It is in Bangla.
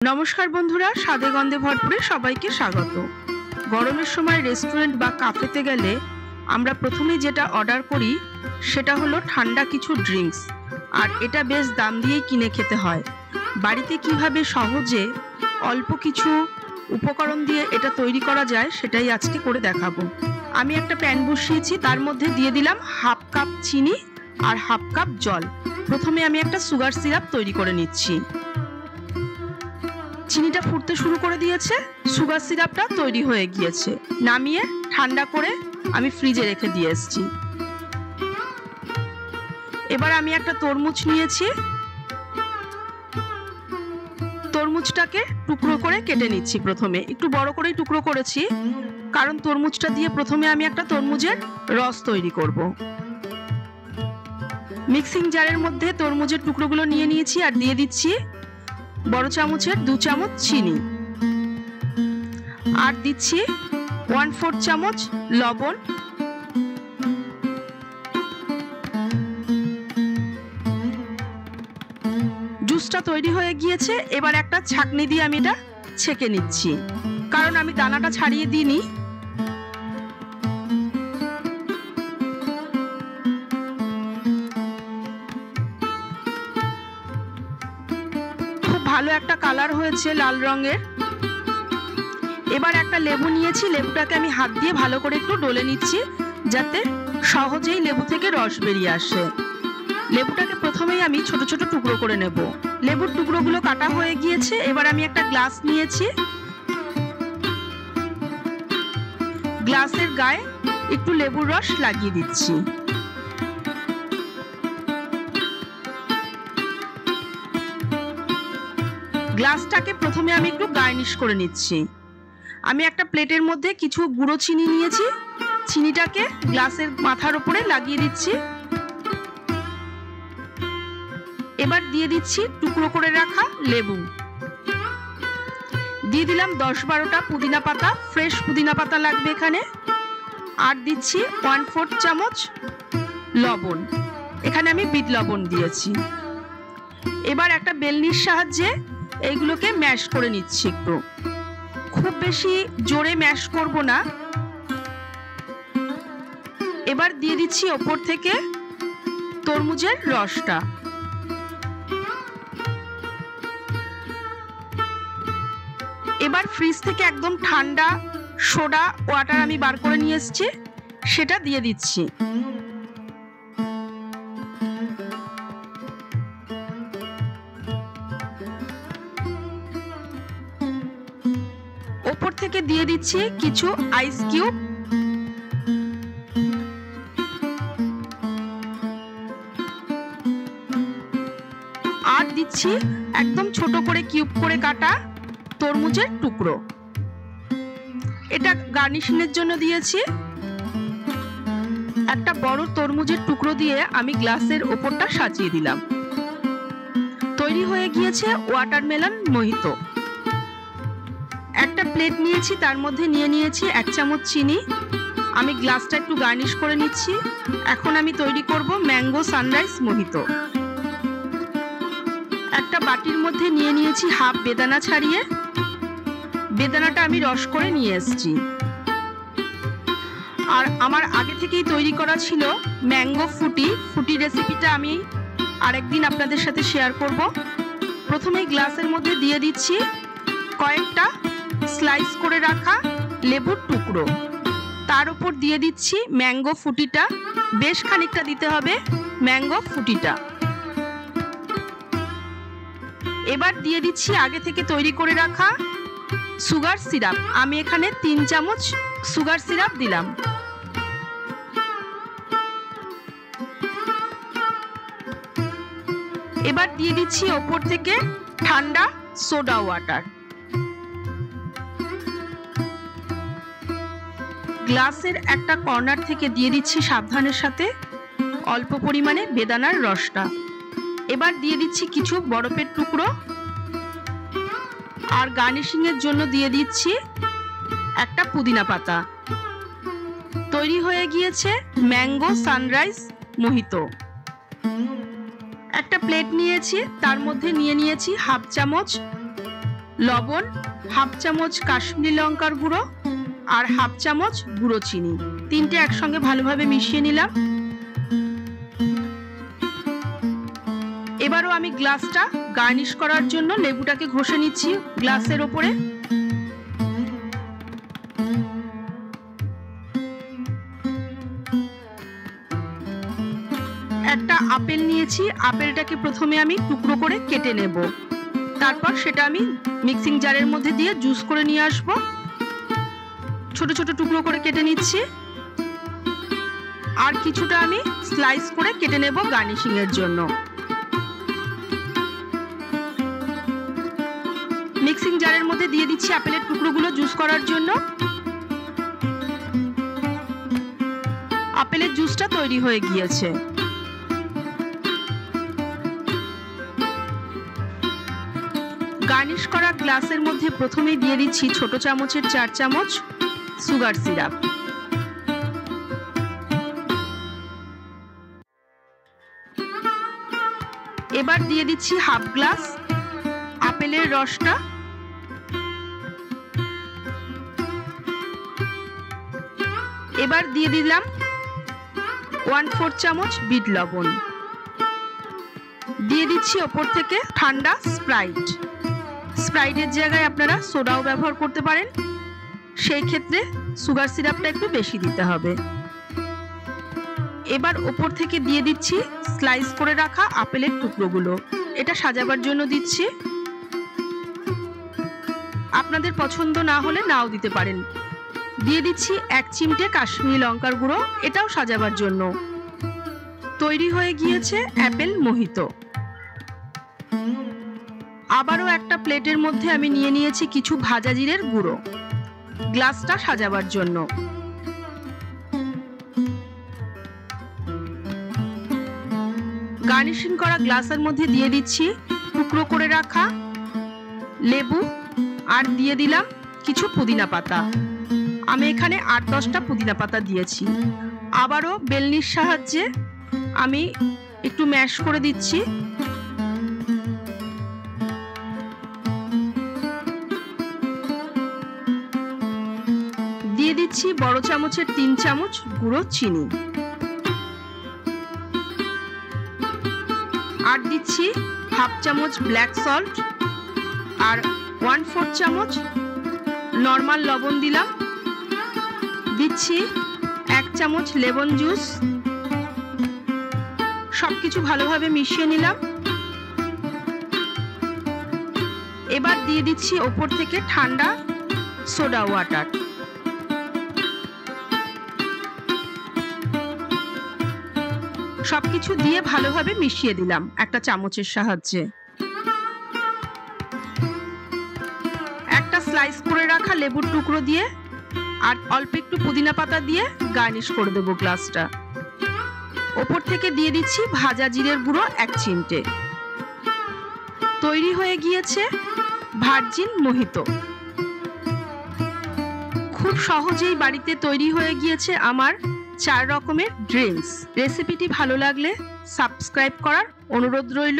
নমস্কার বন্ধুরা, স্বাদে গন্ধে ভরপুরে সবাইকে স্বাগত। গরমের সময় রেস্টুরেন্ট বা কাফেতে গেলে আমরা প্রথমেই যেটা অর্ডার করি সেটা হলো ঠান্ডা কিছু ড্রিঙ্কস, আর এটা বেশ দাম দিয়েই কিনে খেতে হয়। বাড়িতে কিভাবে সহজে অল্প কিছু উপকরণ দিয়ে এটা তৈরি করা যায় সেটাই আজকে করে দেখাবো। আমি একটা প্যান বসিয়েছি, তার মধ্যে দিয়ে দিলাম হাফ কাপ চিনি আর হাফ কাপ জল। প্রথমে আমি একটা সুগার সিরাপ তৈরি করে নিচ্ছি। চিনিটা ফুটতে শুরু করে দিয়েছে, সুগার সিরাপটা তৈরি হয়ে গিয়েছে। নামিয়ে ঠান্ডা করে আমি ফ্রিজে রেখে দিয়ে এসেছি। এবার আমি একটা তরমুজ নিয়েছি, তরমুজটাকে টুকরো করে কেটে নিচ্ছি। প্রথমে একটু বড় করেই টুকরো করেছি, কারণ তরমুজটা দিয়ে প্রথমে আমি একটা তরমুজের রস তৈরি করব। মিক্সিং জারের মধ্যে তরমুজের টুকরোগুলো নিয়ে নিয়েছি আর দিয়ে দিচ্ছি বড় চামচের 2 চামচ চিনি, আর দিচ্ছি 1/4 চামচ লবণ, জুসটা তৈরি হয়ে গিয়েছে। এবার একটা ছাঁকনি দিয়ে আমি এটা ছেঁকে নিচ্ছি, কারণ আমি দানাটা ছাড়িয়ে দিইনি। ভালো একটা কালার হয়েছে, লাল রঙের। এবার একটা লেবু নিয়েছি, লেবুটাকে আমি হাত দিয়ে ভালো করে একটু ডলে নিচ্ছি, যাতে সহজেই লেবু থেকে রস বেরিয়ে আসে। লেবুটাকে প্রথমেই আমি ছোট ছোট টুকরো করে নেব। লেবুর টুকরোগুলো কাটা হয়ে গিয়েছে। এবার আমি একটা গ্লাস নিয়েছি, গ্লাসের গায়ে একটু লেবুর রস লাগিয়ে দিচ্ছি। গ্লাসটাকে প্রথমে আমি একটু গার্নিশ করে নিচ্ছি। আমি একটা প্লেটের মধ্যে কিছু গুঁড়ো চিনি নিয়েছি, চিনিটাকে গ্লাসের মাথার উপরে লাগিয়ে দিচ্ছি। এবার দিয়ে দিচ্ছি টুকরো করে রাখা লেবু, দিয়ে দিলাম 10-12টা পুদিনা পাতা, ফ্রেশ পুদিনা পাতা লাগবে এখানে, আর দিচ্ছি 1/4 চামচ লবণ। এখানে আমি বিট লবণ দিয়েছি। এবার একটা বেলনির সাহায্যে এইগুলোকে ম্যাশ করে নিচ্ছি। একটু খুব বেশি জোরে ম্যাশ করব না। এবার দিয়ে দিচ্ছি ওপর থেকে তরমুজের রসটা। এবার ফ্রিজ থেকে একদম ঠান্ডা সোডা ওয়াটার আমি বার করে নিয়ে এসেছি, সেটা দিয়ে দিচ্ছি। ওপর থেকে দিয়ে দিচ্ছি কিছু আইস কিউব। আর দিচ্ছি একদম ছোট করে কিউব করে কাটা তরমুজের টুকরো। এটা গার্নিশিং এর জন্য দিয়েছি। একটা বড় তরমুজের টুকরো দিয়ে আমি গ্লাসের ওপরটা সাজিয়ে দিলাম। তৈরি হয়ে গিয়েছে ওয়াটারমেলন মোহিতো। একটা প্লেট নিয়েছি, তার মধ্যে নিয়ে নিয়েছি 1 চামচ চিনি। আমি গ্লাসটা একটু গার্নিশ করে নিচ্ছি। এখন আমি তৈরি করব ম্যাঙ্গো সানরাইজ মোহিতো। একটা বাটির মধ্যে নিয়ে নিয়েছি হাফ বেদানা ছাড়িয়ে, বেদানাটা আমি রস করে নিয়ে এসেছি। আর আমার আগে থেকেই তৈরি করা ছিল ম্যাঙ্গো ফুটি রেসিপিটা আমি আরেকদিন আপনাদের সাথে শেয়ার করব। প্রথমেই গ্লাসের মধ্যে দিয়ে দিচ্ছি কয়েকটা স্লাইস করে রাখা লেবুর টুকরো, তার উপর দিয়ে দিচ্ছি ম্যাঙ্গো ফুটিটা। বেশ খানিকটা দিতে হবে ম্যাঙ্গো ফুটিটা। এবার দিয়ে দিচ্ছি আগে থেকে তৈরি করে রাখা সুগার সিরাপ। আমি এখানে 3 চামচ সুগার সিরাপ দিলাম। এবার দিয়ে দিচ্ছি ওপর থেকে ঠান্ডা সোডা ওয়াটার। গ্লাসের একটা কর্নার থেকে দিয়ে দিচ্ছি সাবধানের সাথে অল্প পরিমাণে বেদানার রসটা। এবার দিয়ে দিচ্ছি কিছু বরফের টুকরো, আর গার্নিশিং এর জন্য দিয়ে দিচ্ছি একটা পুদিনা পাতা। তৈরি হয়ে গিয়েছে ম্যাঙ্গো সানরাইজ মোহিতো। একটা প্লেট নিয়েছি, তার মধ্যে নিয়ে নিয়েছি হাফ চামচ লবণ, হাফ চামচ কাশ্মীরি লঙ্কার গুঁড়ো আর হাফ চামচ গুঁড়ো চিনি, তিনটে একসঙ্গে ভালোভাবে মিশিয়ে নিলাম। এবারও আমি গ্লাসটা গার্নিশ করার জন্য লেবুটাকে ঘষে নিচ্ছি গ্লাসের ওপরে। একটা আপেল নিয়েছি, আপেলটাকে প্রথমে আমি টুকরো করে কেটে নেব, তারপর সেটা আমি মিক্সিং জারের মধ্যে দিয়ে জুস করে নিয়ে আসব। ছোট ছোট টুকরো করে কেটে নিচ্ছি, আর কিছুটা আমি স্লাইস করে কেটে নেব গার্নিশিং এর জন্য। মিক্সিং জারের মধ্যে দিয়ে দিচ্ছি আপেলের টুকরোগুলো জুস করার জন্য। আপেলের জুসটা তৈরি হয়ে গিয়েছে। গার্নিশ করা গ্লাসের মধ্যে প্রথমেই দিয়ে দিচ্ছি ছোট চামচের 4 চামচ সুগার সিরাপ। এবার দিয়ে দিচ্ছি হাফ গ্লাস আপেলের রসটা। এবার দিয়ে দিলাম 1/4 চামচ বিট লবণ। দিয়ে দিচ্ছি ওপর থেকে ঠান্ডা স্প্রাইট। স্প্রাইটের জায়গায় আপনারা সোডাও ব্যবহার করতে পারেন, সেই ক্ষেত্রে সুগার সিরাপটা একটু বেশি দিতে হবে। এবার ওপর থেকে দিয়ে দিচ্ছি স্লাইস করে রাখা আপেলের টুকরোগুলো, এটা সাজাবার জন্য দিচ্ছি। আপনাদের পছন্দ না হলে নাও দিতে পারেন। দিয়ে দিচ্ছি 1 চিমটে কাশ্মীরি লঙ্কার গুঁড়ো, এটাও সাজাবার জন্য। তৈরি হয়ে গিয়েছে অ্যাপেল মোহিতো। আবারও একটা প্লেটের মধ্যে আমি নিয়ে নিয়েছি কিছু ভাজা জিরের গুঁড়ো, গ্লাসটা সাজাবার জন্য। গার্নিশিং করা গ্লাসের মধ্যে দিয়ে দিচ্ছি টুকরো করে রাখা লেবু, আর দিয়ে দিলাম কিছু পুদিনা পাতা। আমি এখানে 8-10টা পুদিনা পাতা দিয়েছি। আবারও বেলনির সাহায্যে আমি একটু ম্যাশ করে দিচ্ছি। দিয়ে দিচ্ছি বড় চামচের 3 চামচ গুঁড়ো চিনি, আর দিচ্ছি হাফ চামচ ব্ল্যাক সল্ট, আর 1/4 চামচ নর্মাল লবণ দিলাম। দিচ্ছি 1 চামচ লেমন জুস। সবকিছু ভালোভাবে মিশিয়ে নিলাম। এবার দিয়ে দিচ্ছি ওপর থেকে ঠান্ডা সোডা ওয়াটার। সবকিছু দিয়ে ভালোভাবে মিশিয়ে দিলাম একটা চামচের সাহায্যে। একটা স্লাইস করে রাখা লেবুর টুকরো দিয়ে আর অল্প একটু পুদিনা পাতা দিয়ে গার্নিশ করে দেবো গ্লাসটা। ওপর থেকে দিয়ে দিচ্ছি ভাজা জিরের গুঁড়ো 1 চিমটে। তৈরি হয়ে গিয়েছে ভার্জিন মোহিতো। খুব সহজেই বাড়িতে তৈরি হয়ে গিয়েছে আমার 4 রকমের ড্রিঙ্কস। রেসিপিটি ভালো লাগলে সাবস্ক্রাইব করার অনুরোধ রইল।